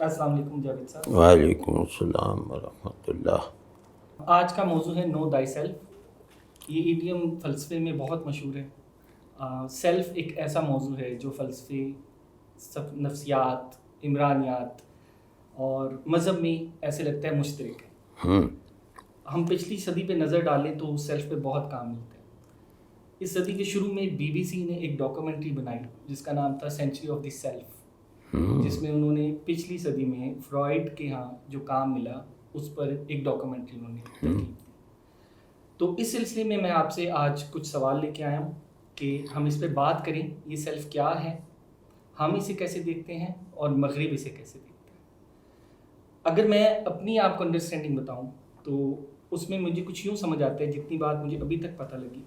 السلام علیکم جاوید صاحب. وعلیکم السلام ورحمۃ اللہ. آج کا موضوع ہے نو دائی سیلف. یہ ایڈیم فلسفے میں بہت مشہور ہے. سیلف ایک ایسا موضوع ہے جو فلسفے، نفسیات، عمرانیات اور مذہب میں ایسے لگتا ہے مشترک ہے. ہم پچھلی صدی پہ نظر ڈالیں تو سیلف پہ بہت کام ملتا ہے. اس صدی کے شروع میں BBC نے ایک ڈاکومنٹری بنائی جس کا نام تھا سینچری آف دی سیلف، جس میں انہوں نے پچھلی صدی میں فرائڈ کے ہاں جو کام ملا اس پر ایک ڈاکومنٹری انہوں نے ترتیب دی. تو اس سلسلے میں میں آپ سے آج کچھ سوال لے کے آیا ہوں کہ ہم اس پہ بات کریں. یہ سیلف کیا ہے، ہم اسے کیسے دیکھتے ہیں اور مغرب اسے کیسے دیکھتے ہیں. اگر میں اپنی آپ کو انڈرسٹینڈنگ بتاؤں تو اس میں مجھے کچھ یوں سمجھ آتا ہے، جتنی بات مجھے ابھی تک پتہ لگی،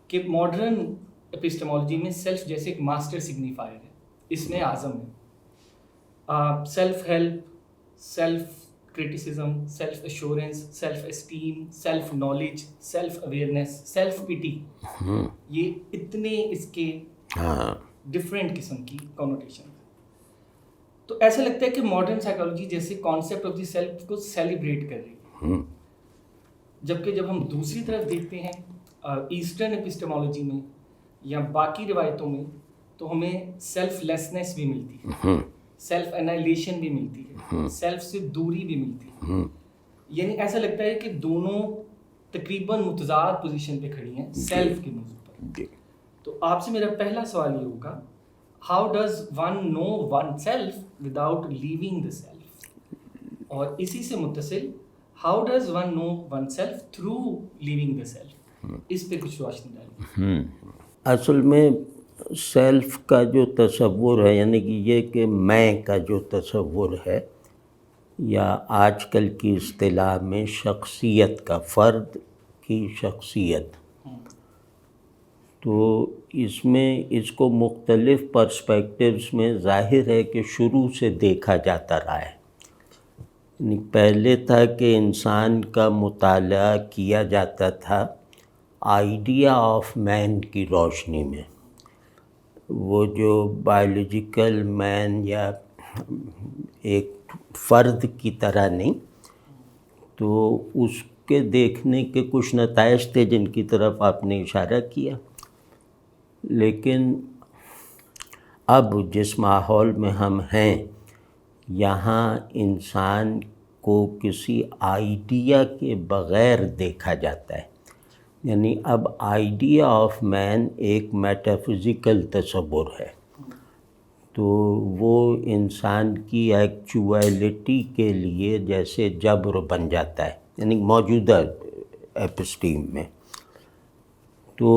کہ ماڈرن ایپسٹمالوجی میں سیلف جیسے ایک ماسٹر سگنیفائر ہے، اس میں اعظم ہے. Self help, self criticism, self assurance, self esteem, self knowledge, self awareness, self pity, یہ اتنے اس کے ڈفرینٹ قسم کی کونوٹیشن. تو ایسا لگتا ہے کہ ماڈرن سائیکالوجی جیسے کانسیپٹ آف دی سیلف کو سیلیبریٹ کر رہی ہے، جبکہ جب ہم دوسری طرف دیکھتے ہیں ایسٹرن ایپسٹمالوجی میں یا باقی روایتوں میں تو ہمیں سیلف لیسنس بھی ملتی ہے، سیلف انائلیشن بھی ملتی ہے، سیلف سے دوری بھی ملتی ہے. یعنی ایسا لگتا ہے کہ دونوں تقریباً متضاد پوزیشن پہ کھڑی ہیں سیلف کے موضوع پر. تو آپ سے میرا پہلا سوال یہ ہوگا، how does one know one self without leaving the self, اور اسی سے متصل how does one know one self through leaving the self. اس پہ کچھ روشنی ڈالیے. اصل میں سیلف کا جو تصور ہے، یعنی کہ یہ کہ میں کا جو تصور ہے، یا آج کل کی اصطلاح میں شخصیت کا، فرد کی شخصیت، تو اس میں اس کو مختلف پرسپیکٹیوز میں ظاہر ہے کہ شروع سے دیکھا جاتا رہا ہے. یعنی پہلے تھا کہ انسان کا مطالعہ کیا جاتا تھا آئیڈیا آف مین کی روشنی میں. وہ جو بایولوجیکل مین یا ایک فرد کی طرح نہیں، تو اس کے دیکھنے کے کچھ نتائج تھے جن کی طرف آپ نے اشارہ کیا. لیکن اب جس ماحول میں ہم ہیں، یہاں انسان کو کسی آئیڈیا کے بغیر دیکھا جاتا ہے. یعنی اب آئیڈیا آف مین ایک میٹافزیکل تصور ہے، تو وہ انسان کی ایکچویلٹی کے لیے جیسے جبر بن جاتا ہے، یعنی موجودہ ایپسٹیم میں. تو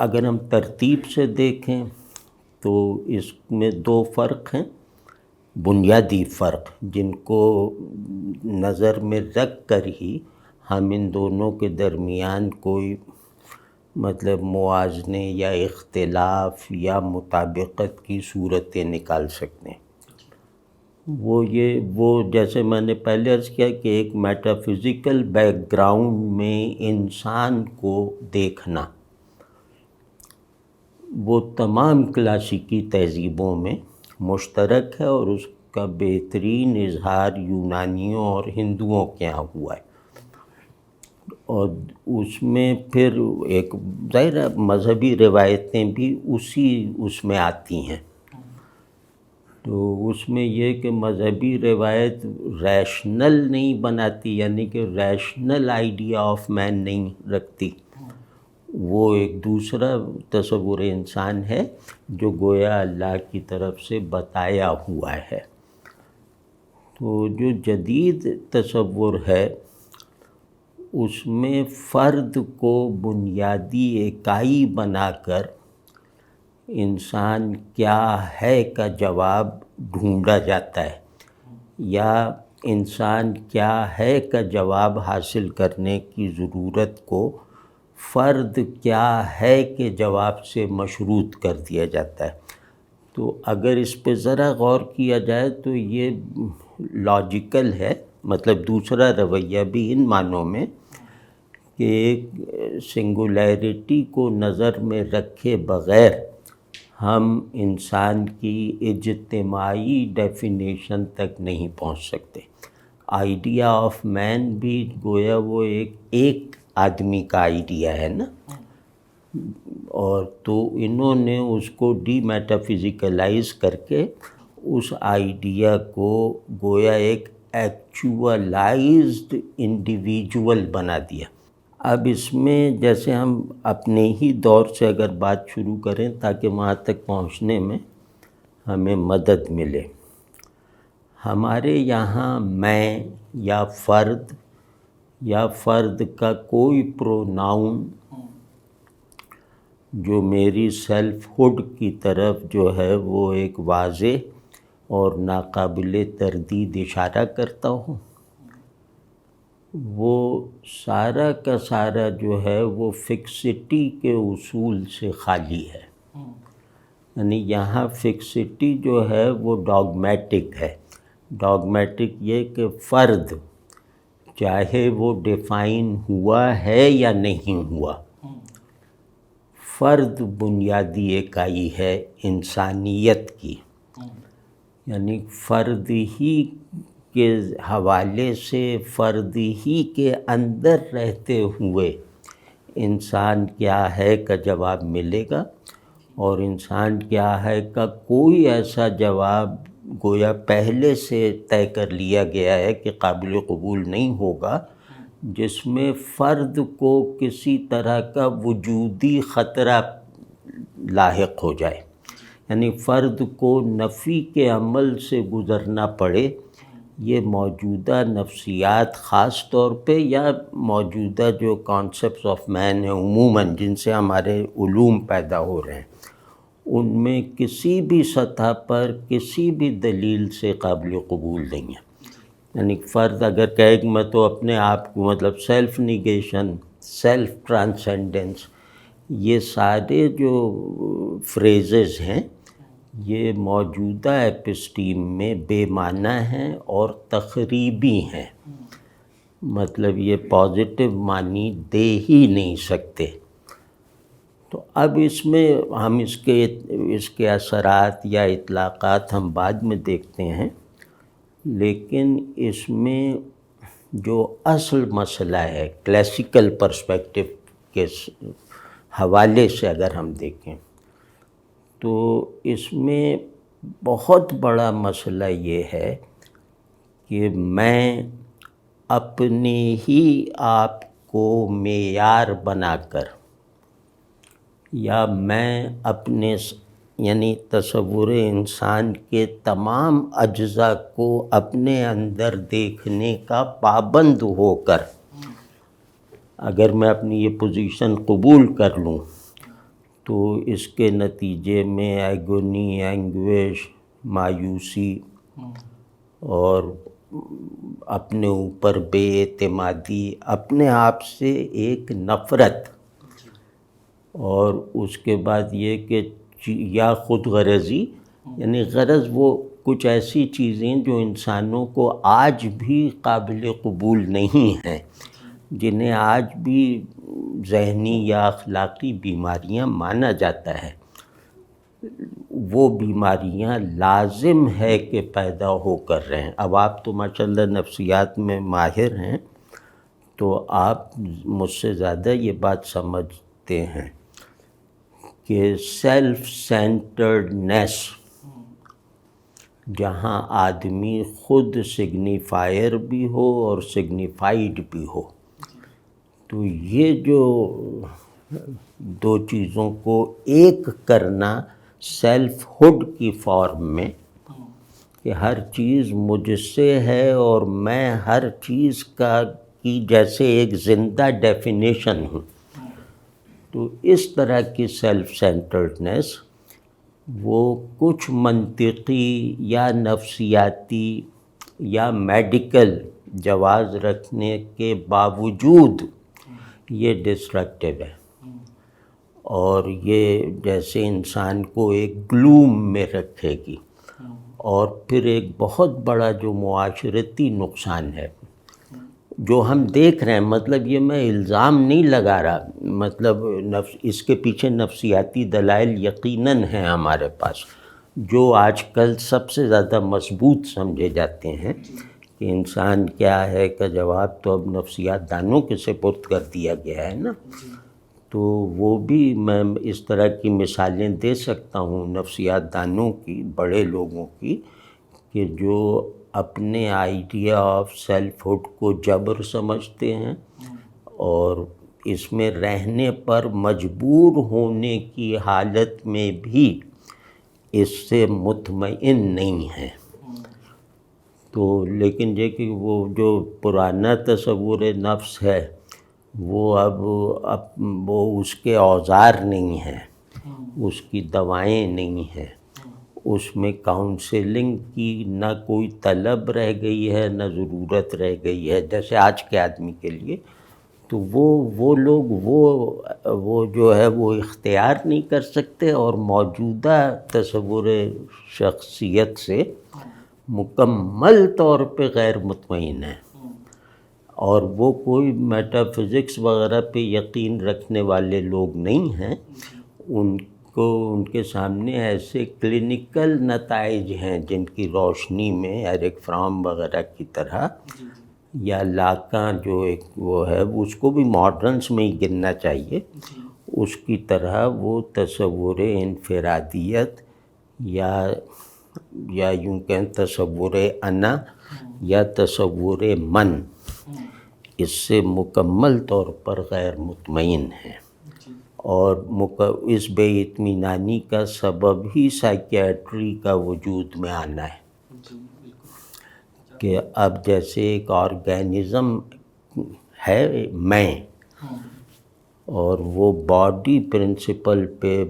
اگر ہم ترتیب سے دیکھیں تو اس میں دو فرق ہیں، بنیادی فرق، جن کو نظر میں رکھ کر ہی ہم ان دونوں کے درمیان کوئی موازنے یا اختلاف یا مطابقت کی صورتیں نکال سکتے ہیں. وہ جیسے میں نے پہلے عرض کیا کہ ایک میٹافزیکل بیک گراؤنڈ میں انسان کو دیکھنا، وہ تمام کلاسیکی تہذیبوں میں مشترک ہے، اور اس کا بہترین اظہار یونانیوں اور ہندوؤں کے یہاں ہوا ہے. اور اس میں پھر ایک ظاہر مذہبی روایتیں بھی اس میں آتی ہیں. تو اس میں یہ کہ مذہبی روایت ریشنل نہیں بناتی، یعنی کہ ریشنل آئیڈیا آف مین نہیں رکھتی. وہ ایک دوسرا تصور انسان ہے جو گویا اللہ کی طرف سے بتایا ہوا ہے. تو جو جدید تصور ہے اس میں فرد کو بنیادی اکائی بنا کر انسان کیا ہے کا جواب ڈھونڈا جاتا ہے، یا انسان کیا ہے کا جواب حاصل کرنے کی ضرورت کو فرد کیا ہے کے جواب سے مشروط کر دیا جاتا ہے. تو اگر اس پہ ذرا غور کیا جائے تو یہ لاجیکل ہے، دوسرا رویہ بھی ان معنوں میں کہ ایک سنگولیرٹی کو نظر میں رکھے بغیر ہم انسان کی اجتماعی ڈیفینیشن تک نہیں پہنچ سکتے. آئیڈیا آف مین بھی گویا وہ ایک آدمی کا آئیڈیا ہے نا، اور تو انہوں نے اس کو ڈی میٹافزیکلائز کر کے اس آئیڈیا کو گویا ایک ایکچوئلائزڈ انڈیویجول بنا دیا. اب اس میں جیسے ہم اپنے ہی دور سے اگر بات شروع کریں تاکہ وہاں تک پہنچنے میں ہمیں مدد ملے. ہمارے یہاں میں یا فرد کا کوئی پروناؤن جو میری سیلف ہوڈ کی طرف جو ہے وہ ایک واضح اور ناقابل تردید اشارہ کرتا ہو، وہ سارا کا سارا جو ہے وہ فکسٹی کے اصول سے خالی ہے. یعنی یہاں فکسٹی جو ہے وہ ڈاگمیٹک ہے. ڈاگمیٹک یہ کہ فرد چاہے وہ ڈیفائن ہوا ہے یا نہیں ہوا، فرد بنیادی اکائی ہے انسانیت کی. یعنی فرد ہی کے حوالے سے، فرد ہی کے اندر رہتے ہوئے انسان کیا ہے کا جواب ملے گا، اور انسان کیا ہے کا کوئی ایسا جواب گویا پہلے سے طے کر لیا گیا ہے کہ قابل قبول نہیں ہوگا جس میں فرد کو کسی طرح کا وجودی خطرہ لاحق ہو جائے. یعنی فرد کو نفی کے عمل سے گزرنا پڑے. یہ موجودہ نفسیات خاص طور پہ یا موجودہ جو کانسیپٹس آف مین ہیں عموماً جن سے ہمارے علوم پیدا ہو رہے ہیں، ان میں کسی بھی سطح پر کسی بھی دلیل سے قابل قبول نہیں ہے. یعنی فرد اگر کہے کہ میں تو اپنے آپ کو مطلب سیلف نیگیشن، سیلف ٹرانسینڈنس، یہ سارے جو فریزز ہیں یہ موجودہ ایپسٹیم میں بے معنی ہیں اور تخریبی ہیں. مطلب یہ پازیٹیو معنی دے ہی نہیں سکتے. تو اب اس میں ہم اس کے اثرات یا اطلاقات ہم بعد میں دیکھتے ہیں، لیکن اس میں جو اصل مسئلہ ہے کلاسیکل پرسپیکٹو کے حوالے سے اگر ہم دیکھیں تو اس میں بہت بڑا مسئلہ یہ ہے کہ میں اپنے ہی آپ کو معیار بنا کر، یا میں اپنے یعنی تصور انسان کے تمام اجزاء کو اپنے اندر دیکھنے کا پابند ہو کر اگر میں اپنی یہ پوزیشن قبول کر لوں تو اس کے نتیجے میں ایگونی، اینگویش، مایوسی اور اپنے اوپر بے اعتمادی، اپنے آپ سے ایک نفرت، اور اس کے بعد یہ کہ یا خود غرضی، یعنی غرض وہ کچھ ایسی چیزیں جو انسانوں کو آج بھی قابل قبول نہیں ہیں، جنہیں آج بھی ذہنی یا اخلاقی بیماریاں مانا جاتا ہے، وہ بیماریاں لازم ہے کہ پیدا ہو کر رہے ہیں. اب آپ تو ماشاءاللہ نفسیات میں ماہر ہیں تو آپ مجھ سے زیادہ یہ بات سمجھتے ہیں کہ سیلف سینٹرڈنیس، جہاں آدمی خود سگنیفائر بھی ہو اور سگنیفائیڈ بھی ہو، تو یہ جو دو چیزوں کو ایک کرنا سیلف ہوڈ کی فارم میں کہ ہر چیز مجھ سے ہے اور میں ہر چیز کی جیسے ایک زندہ ڈیفینیشن ہوں، تو اس طرح کی سیلف سینٹرڈنیس وہ کچھ منطقی یا نفسیاتی یا میڈیکل جواز رکھنے کے باوجود یہ ڈسٹرکٹیو ہے، اور یہ جیسے انسان کو ایک گلوم میں رکھے گی. اور پھر ایک بہت بڑا جو معاشرتی نقصان ہے جو ہم دیکھ رہے ہیں، مطلب یہ میں الزام نہیں لگا رہا، مطلب اس کے پیچھے نفسیاتی دلائل یقیناً ہیں ہمارے پاس، جو آج کل سب سے زیادہ مضبوط سمجھے جاتے ہیں کہ انسان کیا ہے کا جواب تو اب نفسیات دانوں کے سپرد کر دیا گیا ہے نا. تو وہ بھی میں اس طرح کی مثالیں دے سکتا ہوں نفسیات دانوں کی، بڑے لوگوں کی، کہ جو اپنے آئیڈیا آف سیلف ہوڈ کو جبر سمجھتے ہیں اور اس میں رہنے پر مجبور ہونے کی حالت میں بھی اس سے مطمئن نہیں ہیں. تو لیکن یہ کہ وہ جو پرانا تصور نفس ہے وہ اب وہ اس کے اوزار نہیں ہیں، اس کی دوائیں نہیں ہیں، اس میں کاؤنسلنگ کی نہ کوئی طلب رہ گئی ہے نہ ضرورت رہ گئی ہے جیسے آج کے آدمی کے لیے. تو وہ لوگ وہ جو ہے وہ اختیار نہیں کر سکتے اور موجودہ تصور شخصیت سے مکمل طور پہ غیر مطمئن ہیں، اور وہ کوئی میٹا فزکس وغیرہ پہ یقین رکھنے والے لوگ نہیں ہیں. ان کے سامنے ایسے کلینکل نتائج ہیں جن کی روشنی میں ایرک فرام وغیرہ کی طرح، یا لاکان جو ایک وہ ہے اس کو بھی ماڈرنس میں ہی گننا چاہیے، اس کی طرح وہ تصور انفرادیت یا یوں کہیں تصور انا یا تصور من اس سے مکمل طور پر غیر مطمئن ہیں. اور اس بے اطمینانی کا سبب ہی سائیکیٹری کا وجود میں آنا ہے کہ اب جیسے ایک آرگینزم ہے میں، اور وہ باڈی پرنسپل پہ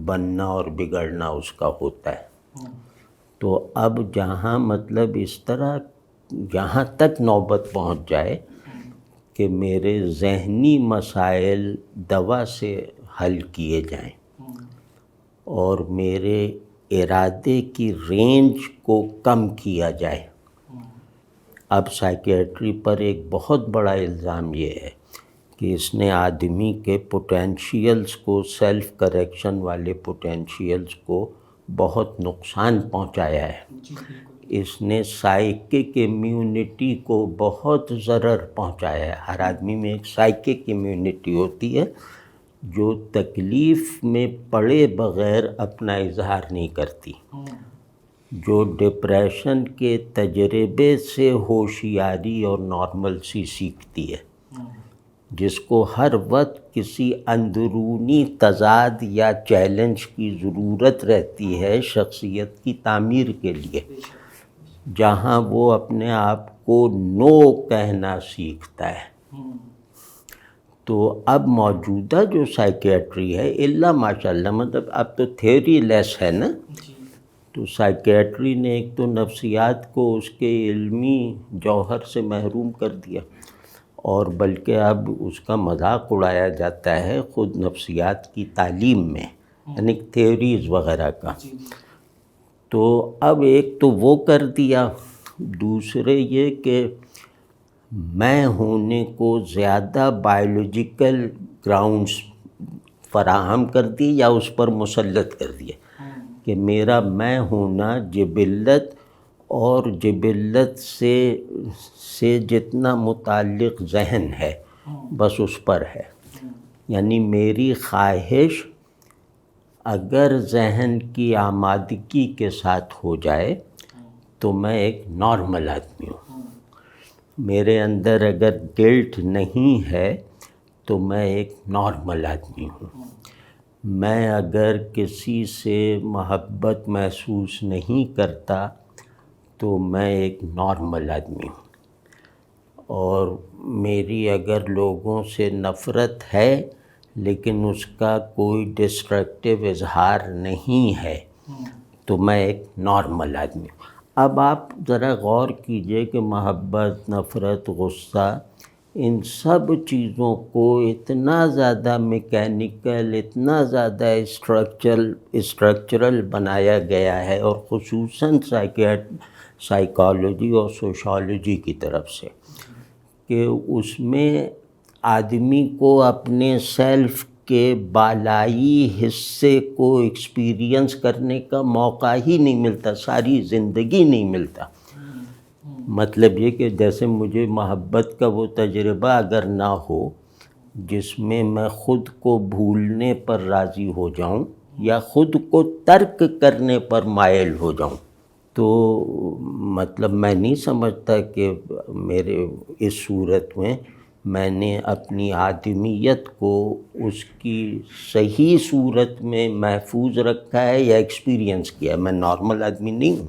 بننا اور بگڑنا اس کا ہوتا ہے. تو اب جہاں مطلب اس طرح جہاں تک نوبت پہنچ جائے کہ میرے ذہنی مسائل دوا سے حل کیے جائیں اور میرے ارادے کی رینج کو کم کیا جائے. اب سائیکیٹری پر ایک بہت بڑا الزام یہ ہے کہ اس نے آدمی کے پوٹینشیلز کو، سیلف کریکشن والے پوٹینشیلز کو بہت نقصان پہنچایا ہے. اس نے سائیکک امیونٹی کو بہت ضرر پہنچایا ہے. ہر آدمی میں ایک سائیکک امیونٹی ہوتی ہے جو تکلیف میں پڑے بغیر اپنا اظہار نہیں کرتی، جو ڈپریشن کے تجربے سے ہوشیاری اور نارملسی سیکھتی ہے، جس کو ہر وقت کسی اندرونی تضاد یا چیلنج کی ضرورت رہتی ہے شخصیت کی تعمیر کے لیے، جہاں وہ اپنے آپ کو نو کہنا سیکھتا ہے. تو اب موجودہ جو سائیکیٹری ہے الا ماشاء اللہ، مطلب اب تو تھیوری لیس ہے نا، تو سائیکیٹری نے ایک تو نفسیات کو اس کے علمی جوہر سے محروم کر دیا، اور بلکہ اب اس کا مذاق اڑایا جاتا ہے خود نفسیات کی تعلیم میں، یعنی تھیوریز وغیرہ کا. تو اب ایک تو وہ کر دیا، دوسرے یہ کہ میں ہونے کو زیادہ بائیولوجیکل گراؤنڈز فراہم کر دی یا اس پر مسلط کر دیا کہ میرا میں ہونا جبلت اور جبلت سے جتنا متعلق ذہن ہے بس اس پر ہے. یعنی میری خواہش اگر ذہن کی آمادگی کے ساتھ ہو جائے تو میں ایک نارمل آدمی ہوں. میرے اندر اگر گلٹ نہیں ہے تو میں ایک نارمل آدمی ہوں. میں اگر کسی سے محبت محسوس نہیں کرتا تو میں ایک نارمل آدمی ہوں. اور میری اگر لوگوں سے نفرت ہے لیکن اس کا کوئی ڈسٹرکٹیو اظہار نہیں ہے تو میں ایک نارمل آدمی ہوں. اب آپ ذرا غور کیجئے کہ محبت، نفرت، غصہ، ان سب چیزوں کو اتنا زیادہ میکینیکل، اتنا زیادہ اسٹرکچرل بنایا گیا ہے، اور خصوصاً سائیکالوجی اور سوشالوجی کی طرف سے، کہ اس میں آدمی کو اپنے سیلف کے بالائی حصے کو ایکسپیرینس کرنے کا موقع ہی نہیں ملتا، ساری زندگی نہیں ملتا۔ مطلب یہ کہ جیسے مجھے محبت کا وہ تجربہ اگر نہ ہو جس میں میں خود کو بھولنے پر راضی ہو جاؤں یا خود کو ترک کرنے پر مائل ہو جاؤں، تو مطلب میں نہیں سمجھتا کہ میرے اس صورت میں نے اپنی آدمیت کو اس کی صحیح صورت میں محفوظ رکھا ہے یا ایکسپیرینس کیا ہے۔ میں نارمل آدمی نہیں ہوں۔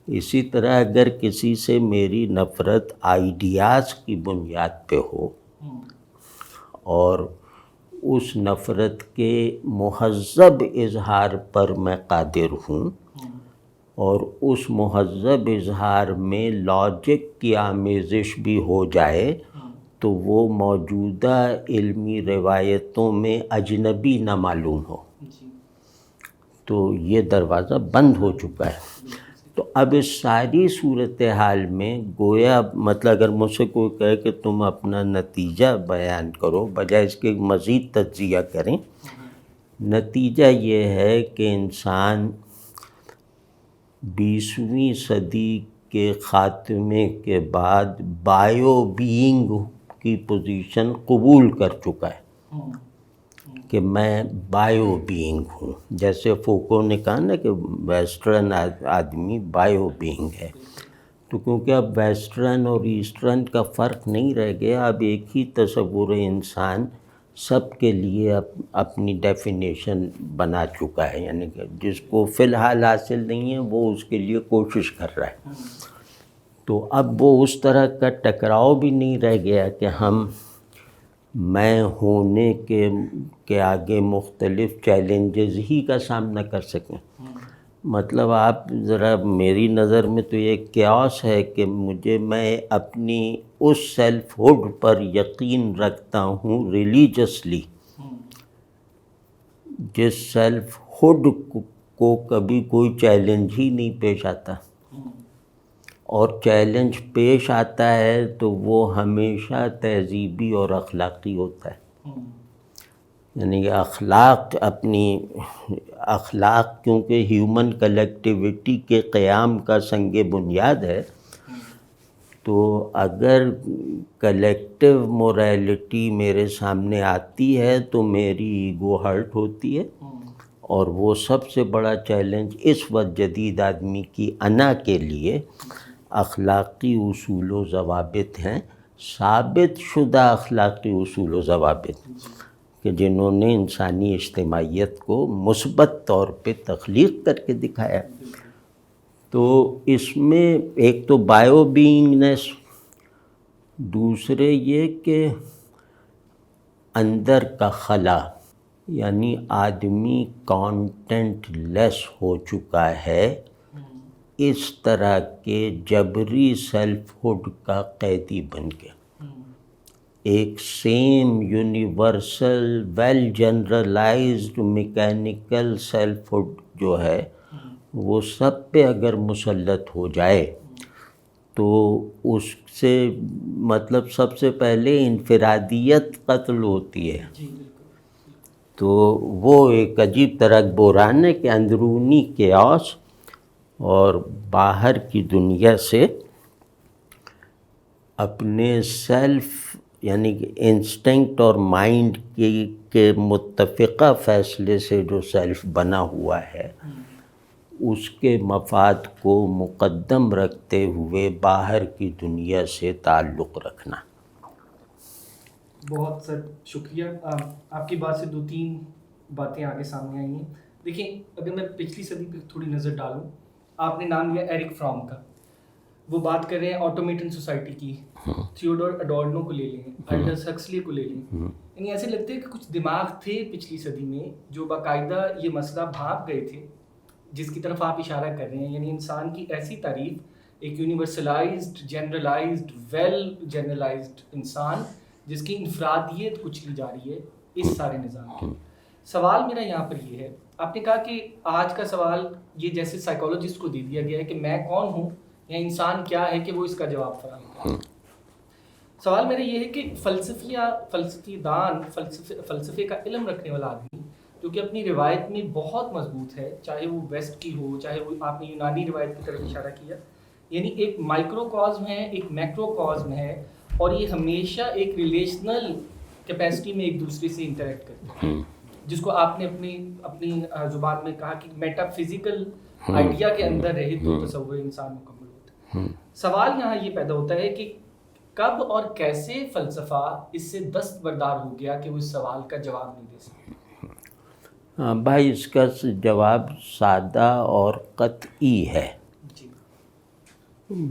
اسی طرح اگر کسی سے میری نفرت آئیڈیاز کی بنیاد پہ ہو اور اس نفرت کے مہذب اظہار پر میں قادر ہوں اور اس مہذب اظہار میں لاجک کی آمیزش بھی ہو جائے تو وہ موجودہ علمی روایتوں میں اجنبی نہ معلوم ہو، تو یہ دروازہ بند ہو چکا ہے۔ تو اب اس ساری صورتحال میں گویا مطلب اگر مجھ سے کوئی کہے کہ تم اپنا نتیجہ بیان کرو بجائے اس کے مزید تجزیہ کریں، نتیجہ یہ ہے کہ انسان 20ویں صدی کے خاتمے کے بعد بائیو بینگ کی پوزیشن قبول کر چکا ہے کہ میں بائیو بینگ ہوں۔ جیسے فوکو نے کہا نا کہ ویسٹرن آدمی بائیو بینگ ہے، تو کیونکہ اب ویسٹرن اور ایسٹرن کا فرق نہیں رہ گیا، اب ایک ہی تصور انسان سب کے لیے اپنی ڈیفینیشن بنا چکا ہے، یعنی کہ جس کو فی الحال حاصل نہیں ہے وہ اس کے لیے کوشش کر رہا ہے۔ تو اب وہ اس طرح کا ٹکراؤ بھی نہیں رہ گیا کہ ہم میں ہونے کے آگے مختلف چیلنجز ہی کا سامنا کر سکیں۔ مطلب آپ ذرا میری نظر میں تو یہ کیاس ہے کہ میں اپنی اس سیلف ہوڈ پر یقین رکھتا ہوں ریلیجسلی، جس سیلف ہوڈ کو کبھی کوئی چیلنج ہی نہیں پیش آتا، اور چیلنج پیش آتا ہے تو وہ ہمیشہ تہذیبی اور اخلاقی ہوتا ہے۔ یعنی کہ اخلاق کیونکہ ہیومن کلیکٹیویٹی کے قیام کا سنگ بنیاد ہے، تو اگر کلیکٹیو موریلٹی میرے سامنے آتی ہے تو میری ایگو ہرٹ ہوتی ہے، اور وہ سب سے بڑا چیلنج اس وقت جدید آدمی کی انا کے لیے اخلاقی اصول و ضوابط ہیں، ثابت شدہ اخلاقی اصول و ضوابط کہ جنہوں نے انسانی اجتماعیت کو مثبت طور پہ تخلیق کر کے دکھایا۔ تو اس میں ایک تو بائیو بینگنس، دوسرے یہ کہ اندر کا خلا، یعنی آدمی کانٹینٹ لیس ہو چکا ہے اس طرح کے جبری سیلف ہوڈ کا قیدی بن کے۔ ایک same universal well generalized mechanical selfhood جو ہے وہ سب پہ اگر مسلط ہو جائے تو اس سے مطلب سب سے پہلے انفرادیت قتل ہوتی ہے۔ تو وہ ایک عجیب طرح بحران ہے کہ اندرونی کیاس اور باہر کی دنیا سے اپنے سیلف یعنی کہ انسٹنکٹ اور مائنڈ کے متفقہ فیصلے سے جو سیلف بنا ہوا ہے اس کے مفاد کو مقدم رکھتے ہوئے باہر کی دنیا سے تعلق رکھنا۔ بہت سر شکریہ، آپ کی بات سے 2-3 باتیں آگے سامنے آئی ہیں۔ دیکھیں اگر میں پچھلی صدی پہ تھوڑی نظر ڈالوں، آپ نے نام لیا ایرک فرام کا، وہ بات کر رہے ہیں آٹومیٹن سوسائٹی کی، تھیوڈور اڈورنو کو لے لیں، الڈس ہکسلی کو لے لیں، یعنی ایسے لگتے ہیں کہ کچھ دماغ تھے پچھلی صدی میں جو باقاعدہ یہ مسئلہ بھانپ گئے تھے جس کی طرف آپ اشارہ کر رہے ہیں، یعنی انسان کی ایسی تعریف، ایک یونیورسلائزڈ جنرلائزڈ ویل جنرلائزڈ انسان جس کی انفرادیت کچلی جا رہی ہے اس سارے نظام کی۔ سوال میرا یہاں پر یہ ہے، آپ نے کہا کہ آج کا سوال یہ جیسے سائیکالوجسٹ کو دے دیا گیا ہے کہ میں کون ہوں یا انسان کیا ہے کہ وہ اس کا جواب فراہم کرے۔ سوال میرا یہ ہے کہ فلسفی دان، فلسفے کا علم رکھنے والا آدمی جو کہ اپنی روایت میں بہت مضبوط ہے، چاہے وہ ویسٹ کی ہو، چاہے وہ آپ نے یونانی روایت کی طرف اشارہ کیا، یعنی ایک مائکرو کازم ہے، ایک میکرو کازم ہے، اور یہ ہمیشہ ایک ریلیشنل کیپیسٹی میں ایک دوسرے سے انٹریکٹ کرتے ہیں، جس کو آپ نے اپنی زبان میں کہا کہ میٹا فزیکل آئیڈیا کے اندر رہے تو تصور انسان مکمل ہوتا ہے۔ سوال یہاں یہ پیدا ہوتا ہے کہ کب اور کیسے فلسفہ اس سے دستبردار ہو گیا کہ وہ اس سوال کا جواب نہیں دے سکتا؟ بھائی اس کا جواب سادہ اور قطعی ہے، جی،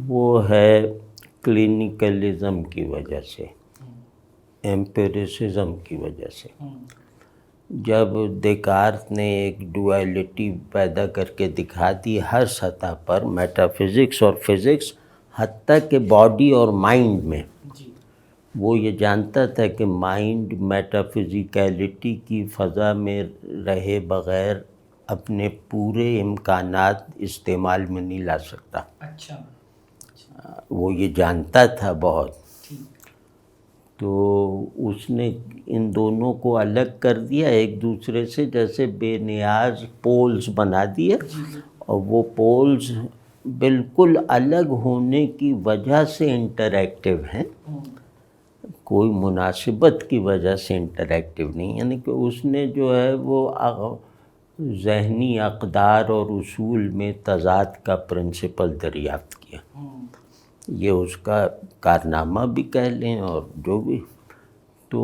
وہ ہے کلینیکلزم کی وجہ سے، ایمپیریسزم کی وجہ سے۔ جب دیکارت نے ایک ڈویلٹی پیدا کر کے دکھا دی ہر سطح پر، میٹا فزکس اور فزکس، حتیٰ کہ باڈی اور مائنڈ میں، وہ یہ جانتا تھا کہ مائنڈ میٹا فزیکیلٹی کی فضا میں رہے بغیر اپنے پورے امکانات استعمال میں نہیں لا سکتا۔ اچھا، وہ یہ جانتا تھا بہت، تو اس نے ان دونوں کو الگ کر دیا ایک دوسرے سے، جیسے بے نیاز پولز بنا دیے، اور وہ پولز بالکل الگ ہونے کی وجہ سے انٹریکٹیو ہیں، کوئی مناسبت کی وجہ سے انٹریکٹیو نہیں، یعنی کہ اس نے جو ہے وہ ذہنی اقدار اور اصول میں تضاد کا پرنسپل دریافت کیا۔ یہ اس کا کارنامہ بھی کہہ لیں اور جو بھی۔ تو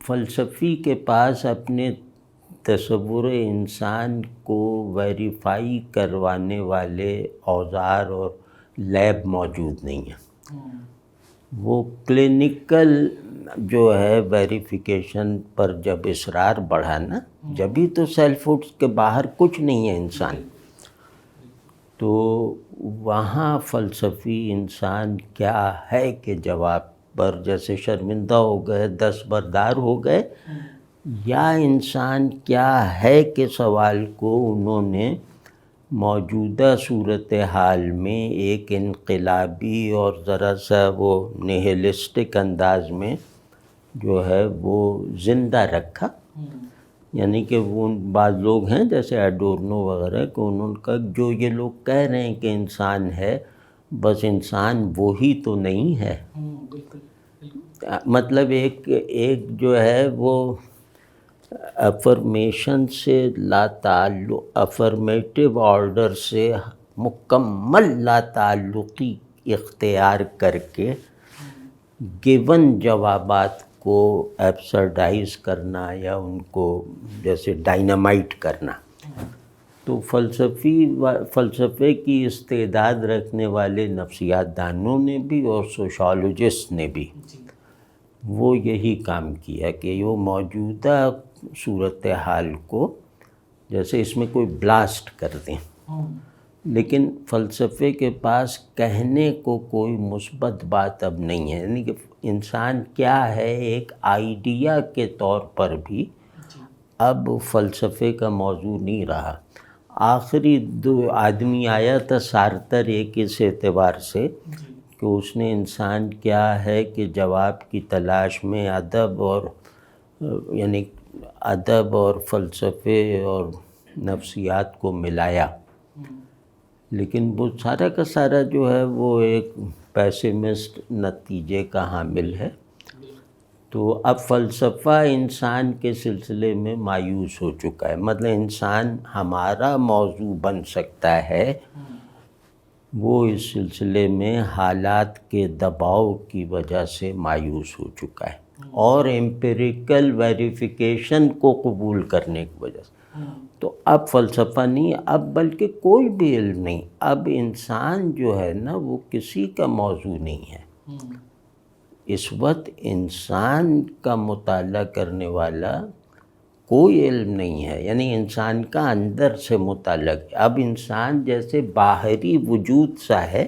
فلسفی کے پاس اپنے تصور انسان کو ویریفائی کروانے والے اوزار اور لیب موجود نہیں ہیں۔ وہ کلینیکل جو ہے ویریفیکیشن پر جب اصرار بڑھا نا، جبھی تو سیلف ہوڈ کے باہر کچھ نہیں ہے انسان، تو وہاں فلسفی انسان کیا ہے کہ جواب پر جیسے شرمندہ ہو گئے، دستبردار ہو گئے، یا انسان کیا ہے کہ سوال کو انہوں نے موجودہ صورتحال میں ایک انقلابی اور ذرا سا وہ نیہلسٹک انداز میں جو ہے وہ زندہ رکھا۔ یعنی کہ وہ بعض لوگ ہیں جیسے ایڈورنو وغیرہ کہ انہوں کا جو یہ لوگ کہہ رہے ہیں کہ انسان ہے، بس انسان وہی تو نہیں ہے۔ مطلب ایک جو ہے وہ افرمیشن سے لا تعلق، افرمیٹو آرڈر سے مکمل لا تعلقی اختیار کر کے گیون جوابات کو ایبسرڈائز کرنا یا ان کو جیسے ڈائنامائٹ کرنا۔ تو فلسفے کی استعداد رکھنے والے نفسیات دانوں نے بھی اور سوشالوجسٹ نے بھی وہ یہی کام کیا کہ وہ موجودہ صورتحال کو جیسے اس میں کوئی بلاسٹ کر دیں، لیکن فلسفے کے پاس کہنے کو کوئی مثبت بات اب نہیں ہے، یعنی کہ انسان کیا ہے ایک آئیڈیا کے طور پر بھی اب فلسفے کا موضوع نہیں رہا۔ آخری دو آدمی آیا تھا سارتر ایک اس اعتبار سے کہ اس نے انسان کیا ہے کہ جواب کی تلاش میں ادب اور فلسفے اور نفسیات کو ملایا، لیکن وہ سارا کا سارا جو ہے وہ ایک پیسمسٹ نتیجے کا حامل ہے۔ تو اب فلسفہ انسان کے سلسلے میں مایوس ہو چکا ہے، مطلب انسان ہمارا موضوع بن سکتا ہے، وہ اس سلسلے میں حالات کے دباؤ کی وجہ سے مایوس ہو چکا ہے اور ایمپیریکل ویریفیکیشن کو قبول کرنے کی وجہ سے۔ تو اب فلسفہ نہیں، اب بلکہ کوئی بھی علم نہیں، اب انسان جو ہے نا وہ کسی کا موضوع نہیں ہے۔ اس وقت انسان کا مطالعہ کرنے والا کوئی علم نہیں ہے، یعنی انسان کا اندر سے متعلق۔ اب انسان جیسے باہری وجود سا ہے،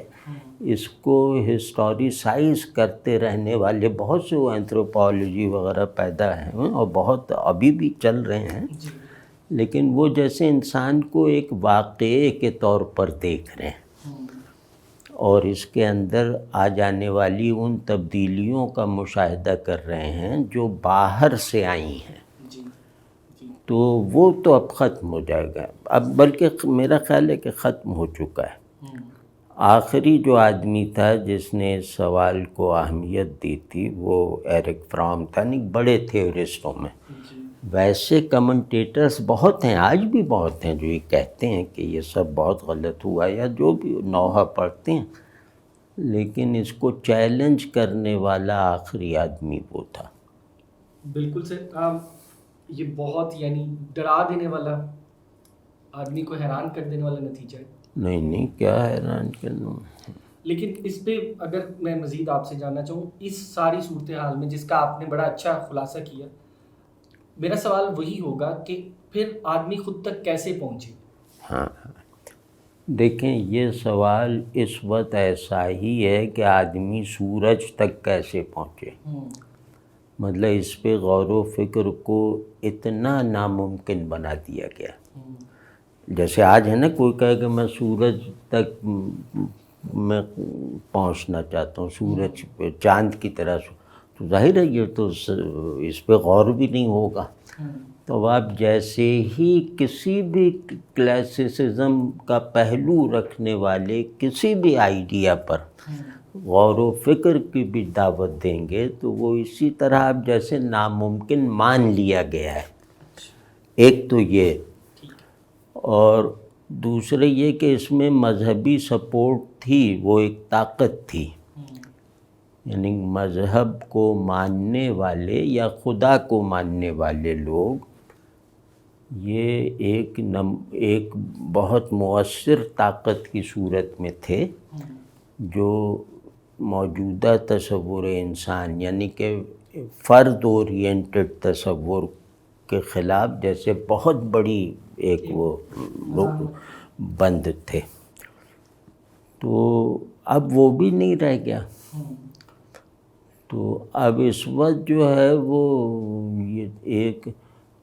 اس کو ہسٹوریسائز کرتے رہنے والے بہت سے اینتھروپولوجی وغیرہ پیدا ہیں اور بہت ابھی بھی چل رہے ہیں، لیکن وہ جیسے انسان کو ایک واقعے کے طور پر دیکھ رہے ہیں اور اس کے اندر آ جانے والی ان تبدیلیوں کا مشاہدہ کر رہے ہیں جو باہر سے آئی ہیں، جی جی تو وہ تو اب ختم ہو جائے گا، اب بلکہ میرا خیال ہے کہ ختم ہو چکا ہے۔ آخری جو آدمی تھا جس نے اس سوال کو اہمیت دی تھی وہ ایرک فرام تھا، نہیں بڑے تھیورسٹوں میں۔ جی ویسے کمنٹیٹرز بہت ہیں، آج بھی بہت ہیں جو یہ کہتے ہیں کہ یہ سب بہت غلط ہوا، یا جو بھی نوحہ پڑھتے ہیں، لیکن اس کو چیلنج کرنے والا آخری آدمی وہ تھا۔ بالکل سر، یہ بہت یعنی ڈرا دینے والا، آدمی کو حیران کر دینے والا نتیجہ ہے۔ نہیں کیا حیران کرنا۔ لیکن اس پہ اگر میں مزید آپ سے جاننا چاہوں، اس ساری صورتحال میں جس کا آپ نے بڑا اچھا خلاصہ کیا، میرا سوال وہی ہوگا کہ پھر آدمی خود تک کیسے پہنچے؟ ہاں دیکھیں، یہ سوال اس وقت ایسا ہی ہے کہ آدمی سورج تک کیسے پہنچے، مطلب اس پہ غور و فکر کو اتنا ناممکن بنا دیا گیا۔ جیسے آج ہے نا، کوئی کہے کہ میں سورج تک میں پہنچنا چاہتا ہوں، سورج پہ چاند کی طرح، تو ظاہر ہے یہ تو اس پہ غور بھی نہیں ہوگا۔ تو آپ جیسے ہی کسی بھی کلاسیسزم کا پہلو رکھنے والے کسی بھی آئیڈیا پر غور و فکر کی بھی دعوت دیں گے تو وہ اسی طرح اب جیسے ناممکن مان لیا گیا ہے۔ ایک تو یہ، اور دوسرے یہ کہ اس میں مذہبی سپورٹ تھی، وہ ایک طاقت تھی، یعنی مذہب کو ماننے والے یا خدا کو ماننے والے لوگ یہ ایک بہت مؤثر طاقت کی صورت میں تھے جو موجودہ تصور انسان یعنی کہ فرد اورینٹڈ تصور کے خلاف جیسے بہت بڑی ایک وہ لوگ بند تھے۔ تو اب وہ بھی نہیں رہ گیا، تو اب اس وقت جو ہے وہ یہ ایک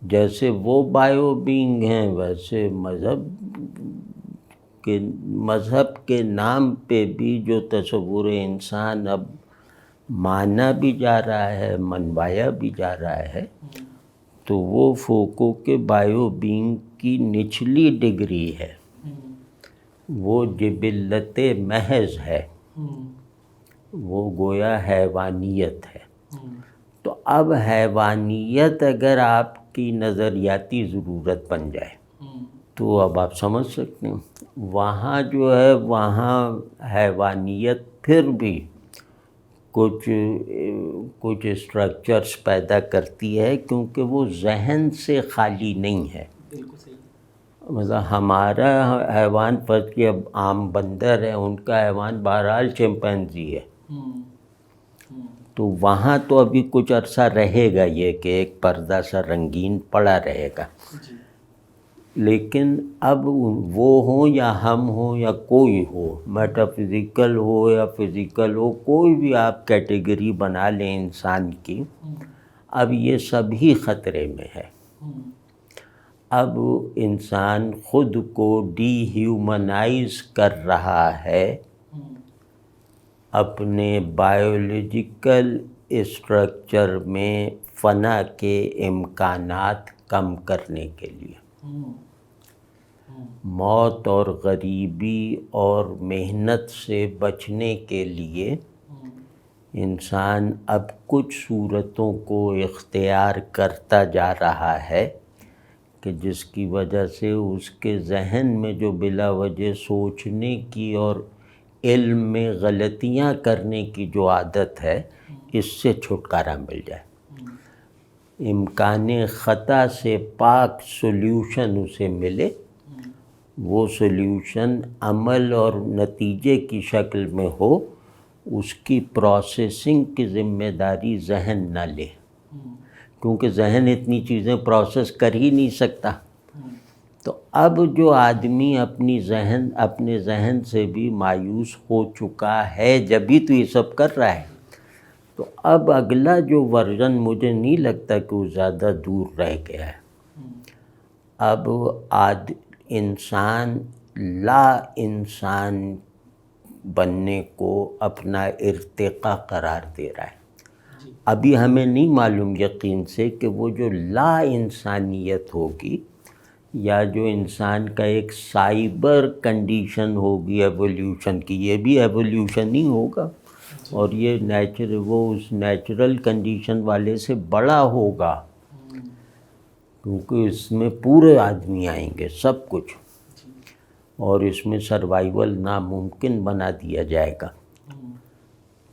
جیسے وہ بائیو بینگ ہیں ویسے مذہب کے نام پہ بھی جو تصور انسان اب مانا بھی جا رہا ہے، منوایا بھی جا رہا ہے، تو وہ فوکو کے بائیو بینگ کی نچلی ڈگری ہے، وہ جبلت محض ہے، وہ گویا حیوانیت ہے۔ تو اب حیوانیت اگر آپ کی نظریاتی ضرورت بن جائے تو اب آپ سمجھ سکتے ہیں وہاں جو ہے وہاں حیوانیت پھر بھی کچھ اسٹرکچرز پیدا کرتی ہے، کیونکہ وہ ذہن سے خالی نہیں ہے۔ بالکل صحیح۔ مطلب ہمارا حیوان فرض کی اب عام بندر ہے، ان کا حیوان بہرحال چمپینزی ہے، تو وہاں تو ابھی کچھ عرصہ رہے گا یہ کہ ایک پردہ سا رنگین پڑا رہے گا، لیکن اب وہ ہوں یا ہم ہوں یا کوئی ہو، میٹا فزیکل ہو یا فزیکل ہو، کوئی بھی آپ کیٹیگری بنا لیں انسان کی، اب یہ سبھی خطرے میں ہے۔ اب انسان خود کو ڈی ہیومنائز کر رہا ہے اپنے بائیولوجیکل اسٹرکچر میں فنا کے امکانات کم کرنے کے لیے۔ موت اور غریبی اور محنت سے بچنے کے لیے انسان اب کچھ صورتوں کو اختیار کرتا جا رہا ہے کہ جس کی وجہ سے اس کے ذہن میں جو بلا وجہ سوچنے کی اور علم میں غلطیاں کرنے کی جو عادت ہے اس سے چھٹکارا مل جائے، امکان خطا سے پاک سولوشن اسے ملے، وہ سولوشن عمل اور نتیجے کی شکل میں ہو، اس کی پروسیسنگ کی ذمہ داری ذہن نہ لے، کیونکہ ذہن اتنی چیزیں پروسیس کر ہی نہیں سکتا۔ تو اب جو آدمی اپنے ذہن سے بھی مایوس ہو چکا ہے، جبھی تو یہ سب کر رہا ہے، تو اب اگلا جو ورژن مجھے نہیں لگتا کہ وہ زیادہ دور رہ گیا ہے۔ اب انسان لا انسان بننے کو اپنا ارتقا قرار دے رہا ہے. ابھی ہمیں نہیں معلوم یقین سے کہ وہ جو لا انسانیت ہوگی یا جو انسان کا ایک سائبر کنڈیشن ہوگی ایولیوشن کی، یہ بھی ایولیوشن ہی ہوگا اور یہ وہ اس نیچرل کنڈیشن والے سے بڑا ہوگا، کیونکہ اس میں پورے آدمی آئیں گے سب کچھ، اور اس میں سروائیول ناممکن بنا دیا جائے گا.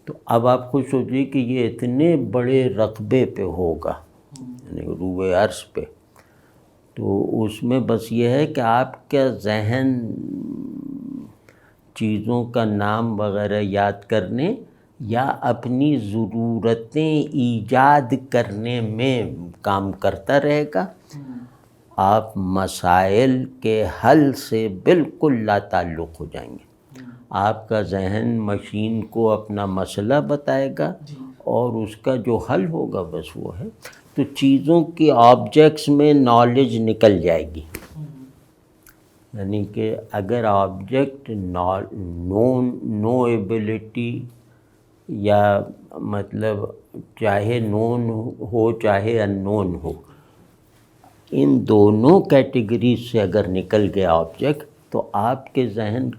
تو اب آپ خود سوچیے کہ یہ اتنے بڑے رقبے پہ ہوگا، یعنی روئے عرض پہ، تو اس میں بس یہ ہے کہ آپ کا ذہن چیزوں کا نام وغیرہ یاد کرنے یا اپنی ضرورتیں ایجاد کرنے میں کام کرتا رہے گا. آپ مسائل کے حل سے بالکل لا تعلق ہو جائیں گے. آپ کا ذہن مشین کو اپنا مسئلہ بتائے گا اور اس کا جو حل ہوگا بس وہ ہے. تو چیزوں کی آبجیکٹس میں نالج نکل جائے گی، یعنی کہ اگر آبجیکٹ نو ایبلٹی یا مطلب چاہے نون ہو چاہے ان نون ہو، ان دونوں کیٹیگریز سے اگر نکل گیا آبجیکٹ تو آپ کے ذہن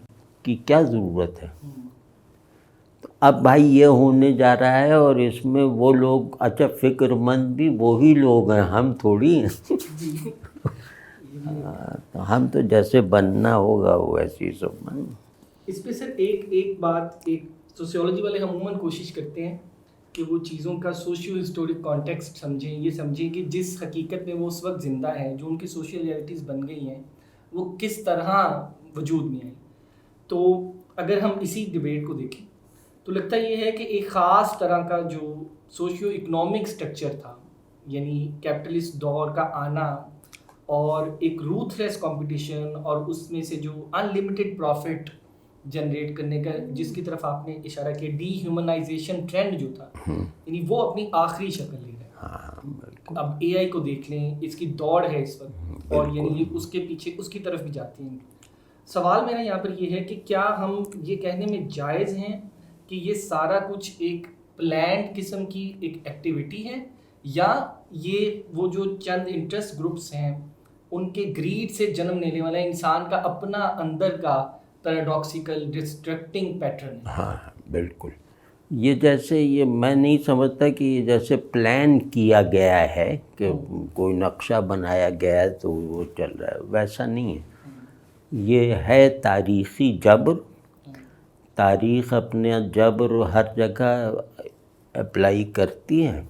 کی کیا ضرورت ہے؟ تو اب بھائی یہ ہونے جا رہا ہے، اور اس میں وہ لوگ اچھا فکر مند بھی وہی لوگ ہیں، ہم تھوڑی ہیں. تو ہم تو جیسے بننا ہوگا ویسی سب بن. اس پہ سر ایک بات، ایک سوسیولوجی والے عموماً کوشش کرتے ہیں کہ وہ چیزوں کا سوشیو ہسٹورک کانٹیکسٹ سمجھیں، یہ سمجھیں کہ جس حقیقت میں وہ اس وقت زندہ ہیں، جو ان کی سوشل ریئلٹیز بن گئی ہیں، وہ کس طرح وجود میں آئی. تو اگر ہم اسی ڈبیٹ کو دیکھیں تو لگتا یہ ہے کہ ایک خاص طرح کا جو سوشیو اکنامک سٹرکچر تھا، یعنی کیپٹلسٹ دور کا آنا اور ایک روتھلیس کمپٹیشن، اور اس میں سے جو ان لمیٹڈ پروفٹ جنریٹ کرنے کا جس کی طرف آپ نے اشارہ کیا، ڈی ہیومنائزیشن ٹرینڈ جو تھا، یعنی وہ اپنی آخری شکل لے رہا ہے. اب اے آئی کو دیکھ لیں، اس کی دوڑ ہے اس وقت، اور یعنی اس کے پیچھے اس کی طرف بھی جاتی ہیں. سوال میرا یہاں پر یہ ہے کہ کیا ہم یہ کہنے میں جائز ہیں کہ یہ سارا کچھ ایک پلانڈ قسم کی ایک ایکٹیویٹی ہے، یا یہ وہ جو چند انٹرسٹ گروپس ہیں ان کے گریڈ سے جنم لینے والا انسان کا اپنا اندر کا پیراڈاکسیکل ڈسٹرکٹنگ پیٹرن ہے؟ ہاں بالکل. یہ جیسے یہ میں نہیں سمجھتا کہ یہ جیسے پلان کیا گیا ہے کہ کوئی نقشہ بنایا گیا ہے تو وہ چل رہا ہے، ویسا نہیں ہے. یہ ہے تاریخی جبر. تاریخ اپنے جبر ہر جگہ اپلائی کرتی ہے.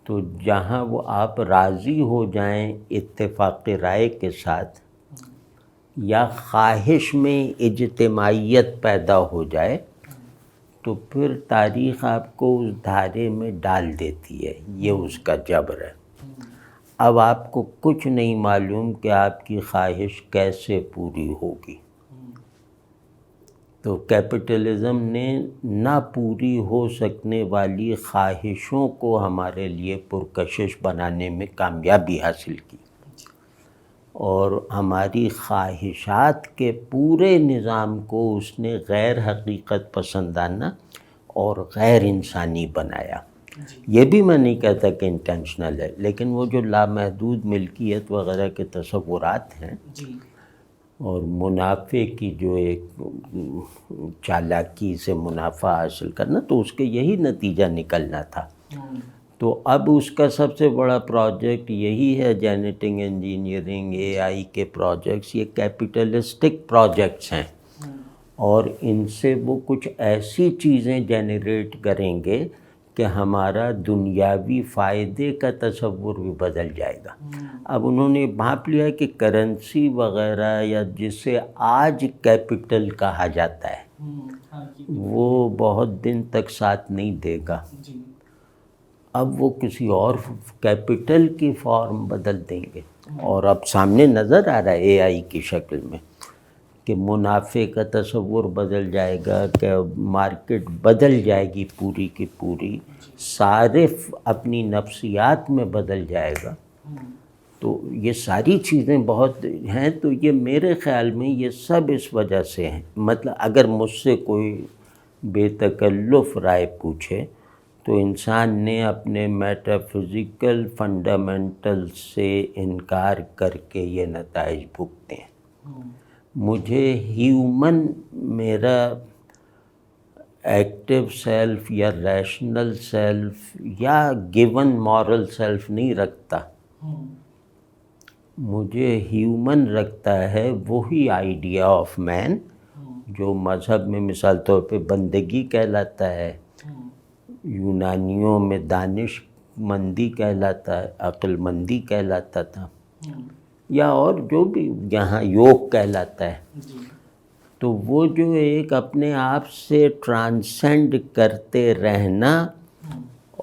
تو جہاں وہ آپ راضی ہو جائیں اتفاق رائے کے ساتھ، یا خواہش میں اجتماعیت پیدا ہو جائے، تو پھر تاریخ آپ کو اس دھارے میں ڈال دیتی ہے. یہ اس کا جبر ہے. اب آپ کو کچھ نہیں معلوم کہ آپ کی خواہش کیسے پوری ہوگی. تو کیپٹلزم نے نہ پوری ہو سکنے والی خواہشوں کو ہمارے لیے پرکشش بنانے میں کامیابی حاصل کی، اور ہماری خواہشات کے پورے نظام کو اس نے غیر حقیقت پسندانہ اور غیر انسانی بنایا. یہ بھی میں نہیں کہتا کہ انٹینشنل ہے، لیکن وہ جو لامحدود ملکیت وغیرہ کے تصورات ہیں اور منافع کی جو ایک چالاکی سے منافع حاصل کرنا، تو اس کے یہی نتیجہ نکلنا تھا. تو اب اس کا سب سے بڑا پروجیکٹ یہی ہے، جینیٹنگ انجینئرنگ، اے آئی کے پروجیکٹس، یہ کیپٹلسٹک پروجیکٹس ہیں، اور ان سے وہ کچھ ایسی چیزیں جنریٹ کریں گے کہ ہمارا دنیاوی فائدے کا تصور بھی بدل جائے گا. اب انہوں نے بھانپ لیا کہ کرنسی وغیرہ یا جسے آج کیپٹل کہا جاتا ہے وہ بہت دن تک ساتھ نہیں دے گا. اب وہ کسی اور کیپٹل کی فارم بدل دیں گے، اور اب سامنے نظر آ رہا ہے اے آئی کی شکل میں کہ منافع کا تصور بدل جائے گا، کہ مارکیٹ بدل جائے گی پوری کی پوری، صارف اپنی نفسیات میں بدل جائے گا. تو یہ ساری چیزیں بہت ہیں. تو یہ میرے خیال میں یہ سب اس وجہ سے ہیں. مطلب اگر مجھ سے کوئی بے تکلف رائے پوچھے تو انسان نے اپنے میٹا فزیکل فنڈامنٹل سے انکار کر کے یہ نتائج بھگتے ہیں. مجھے ہیومن میرا ایکٹیو سیلف یا ریشنل سیلف یا گیون مورل سیلف نہیں رکھتا. مجھے ہیومن رکھتا ہے وہی آئیڈیا آف مین جو مذہب میں مثال طور پہ بندگی کہلاتا ہے، یونانیوں میں دانش مندی کہلاتا ہے، عقل مندی کہلاتا تھا، یا اور جو بھی یہاں یوگ کہلاتا ہے. تو وہ جو ایک اپنے آپ سے ٹرانسینڈ کرتے رہنا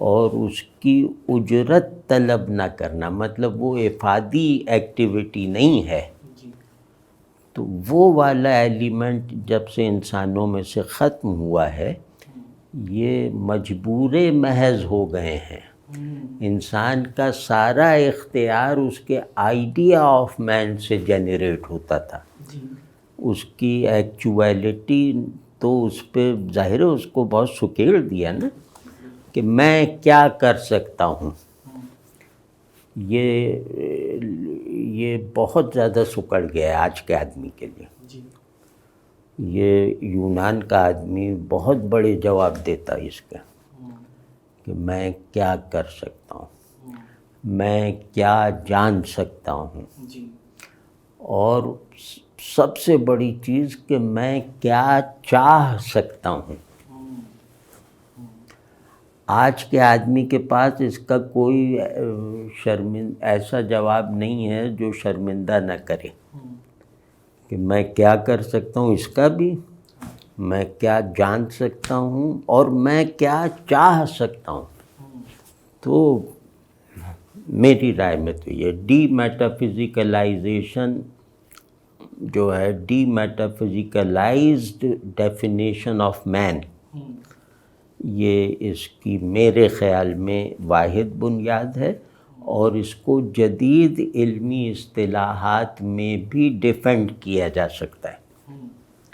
اور اس کی اجرت طلب نہ کرنا، مطلب وہ افادی ایکٹیویٹی نہیں ہے. تو وہ والا ایلیمنٹ جب سے انسانوں میں سے ختم ہوا ہے، یہ مجبور محض ہو گئے ہیں. انسان کا سارا اختیار اس کے آئیڈیا آف مین سے جنریٹ ہوتا تھا. اس کی ایکچویلٹی تو اس پہ ظاہر ہے اس کو بہت سکیڑ دیا نا کہ میں کیا کر سکتا ہوں. یہ بہت زیادہ سکڑ گیا ہے آج کے آدمی کے لیے. یہ یونان کا آدمی بہت بڑے جواب دیتا ہے اس کا کہ میں کیا کر سکتا ہوں، میں کیا جان سکتا ہوں، اور سب سے بڑی چیز کہ میں کیا چاہ سکتا ہوں. آج کے آدمی کے پاس اس کا کوئی ایسا جواب نہیں ہے جو شرمندہ نہ کرے کہ میں کیا کر سکتا ہوں، اس کا بھی میں کیا جان سکتا ہوں، اور میں کیا چاہ سکتا ہوں. تو میری رائے میں تو یہ ڈی میٹافزیکلائزیشن جو ہے، ڈی میٹافزیکلائزڈ ڈیفینیشن آف مین، یہ اس کی میرے خیال میں واحد بنیاد ہے، اور اس کو جدید علمی اصطلاحات میں بھی ڈیفینڈ کیا جا سکتا ہے.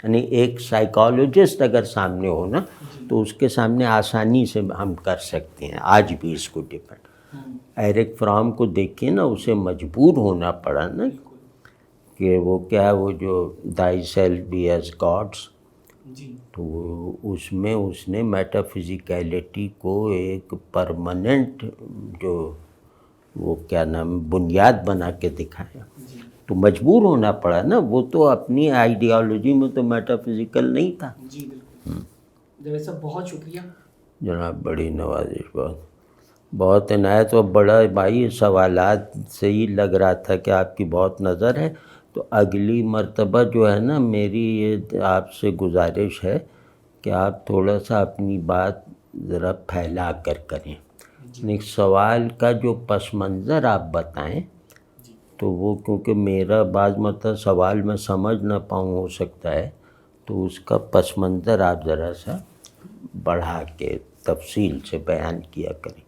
یعنی ایک سائیکالوجسٹ اگر سامنے ہو نا تو اس کے سامنے آسانی سے ہم کر سکتے ہیں آج بھی اس کو ڈیفینڈ. ایرک فرام کو دیکھیں نا، اسے مجبور ہونا پڑا نا کہ وہ کیا، وہ جو thy self be as gods, تو اس میں اس نے میٹا فزیکیلٹی کو ایک پرماننٹ جو وہ کیا نام بنیاد بنا کے دکھایا. تو مجبور ہونا پڑا نا، وہ تو اپنی آئیڈیالوجی میں تو میٹا فزیکل نہیں تھا. جی بالکل. جاوید صاحب بہت شکریہ جناب، بڑی نوازش، بہت عنایت. و بڑا بھائی سوالات سے ہی لگ رہا تھا کہ آپ کی بہت نظر ہے. تو اگلی مرتبہ جو ہے نا، میری یہ آپ سے گزارش ہے کہ آپ تھوڑا سا اپنی بات ذرا پھیلا کر کریں. سوال کا جو پس منظر آپ بتائیں تو وہ، کیونکہ میرا بعض مرتبہ سوال میں سمجھ نہ پاؤں ہو سکتا ہے، تو اس کا پس منظر آپ ذرا سا بڑھا کے تفصیل سے بیان کیا کریں.